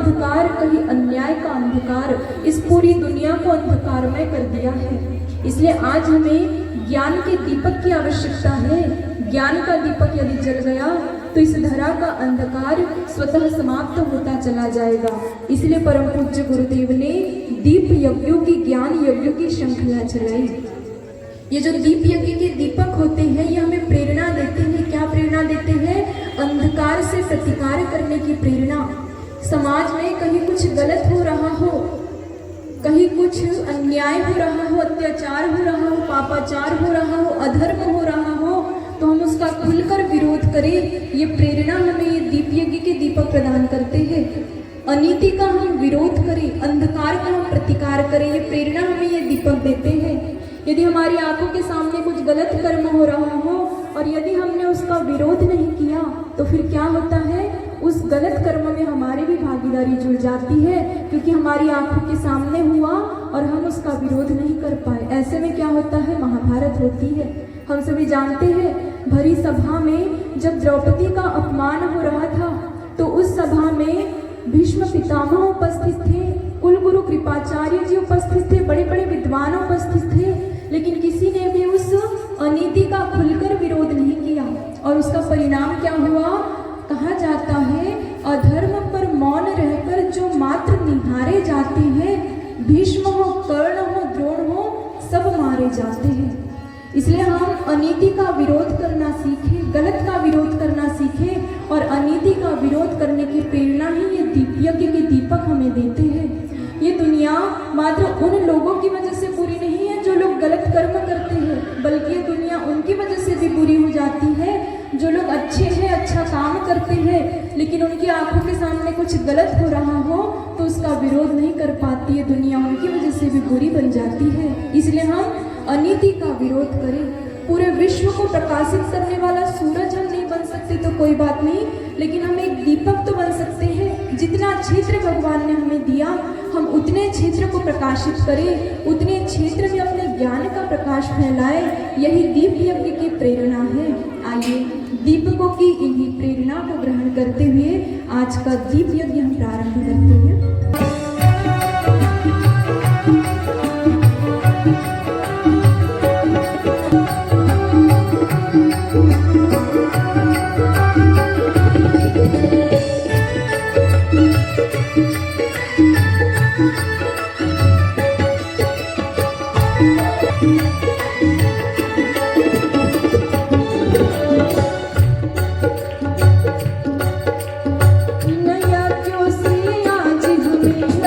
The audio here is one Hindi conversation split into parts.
अंधकार, कहीं अन्याय का अंधकार इस पूरी दुनिया को अंधकारमय कर दिया है। इसलिए आज हमें ज्ञान के दीपक की आवश्यकता है। ज्ञान का दीपक यदि जल गया तो इस धरा का अंधकार स्वतः समाप्त होता चला जाएगा। इसलिए परम पूज्य गुरुदेव ने दीप यज्ञों की, ज्ञान यज्ञों की श्रृंखला चलाई। ये जो दीप यज्ञ के दीपक होते हैं, ये हमें प्रेरणा देते हैं। क्या प्रेरणा देते हैं? अंधकार से प्रतिकार करने की प्रेरणा। समाज में कहीं कुछ गलत हो रहा हो, कहीं कुछ अन्याय हो रहा हो, अत्याचार हो रहा हो, पापाचार हो रहा हो, अधर्म हो रहा हो, तो हम उसका खुलकर विरोध करें। ये प्रेरणा हमें ये दीप यज्ञ के दीपक प्रदान करते हैं। अनीति का हम विरोध करें, अंधकार का हम प्रतिकार करें, ये प्रेरणा हमें ये दीपक देते हैं। यदि हमारी आंखों के सामने कुछ गलत कर्म हो रहा हो और यदि हमने उसका विरोध नहीं किया तो फिर क्या होता है? उस गलत कर्म में हमारी भी भागीदारी जुड़ जाती है, क्योंकि हमारी आंखों के सामने हुआ और हम उसका विरोध नहीं कर पाए। ऐसे में क्या होता है? महाभारत होती है। हम सभी जानते हैं, भरी सभा में जब द्रौपदी का अपमान हो रहा था तो उस सभा में भीष्म पितामह उपस्थित थे, कुलगुरु कृपाचार्य जी उपस्थित थे, बड़े बड़े विद्वान उपस्थित थे, लेकिन किसी ने भी उस अनीति का खुलकर विरोध नहीं किया। और उसका परिणाम क्या हुआ? कहा जाता है, अधर्म पर मौन रहकर जो मात्र निहारे जाते हैं, भीष्म हो, कर्ण हो, द्रोण हो, सब मारे जाते हैं। इसलिए हम अनीति का विरोध करना सीखें, गलत का विरोध करना सीखें और अनीति का विरोध करने की प्रेरणा ही ये दीप यज्ञ के दीपक हमें देते हैं। ये दुनिया मात्र उन लोगों की वजह से बुरी नहीं है जो लोग गलत कर्म करते हैं, बल्कि ये दुनिया उनकी वजह से भी बुरी हो जाती है जो लोग अच्छे हैं, अच्छा काम करते हैं, लेकिन उनकी आंखों के सामने कुछ गलत हो रहा हो तो उसका विरोध नहीं कर पाती है। दुनिया उनकी वजह से भी बुरी बन जाती है। इसलिए हम अनीति का विरोध करें। पूरे विश्व को प्रकाशित करने वाला सूरज हम नहीं बन सकते तो कोई बात नहीं, लेकिन हम एक दीपक तो बन सकते हैं। जितना क्षेत्र भगवान ने हमें दिया, हम उतने क्षेत्र को प्रकाशित करें, उतने क्षेत्र में अपने ज्ञान का प्रकाश फैलाएं। यही दीप यज्ञ की प्रेरणा है। आइए दीपकों की इन्हीं प्रेरणा को ग्रहण करते हुए आज का दीप यज्ञ हम प्रारंभ करते हैं। नया क्यों से आज हमें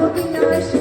अविनाशी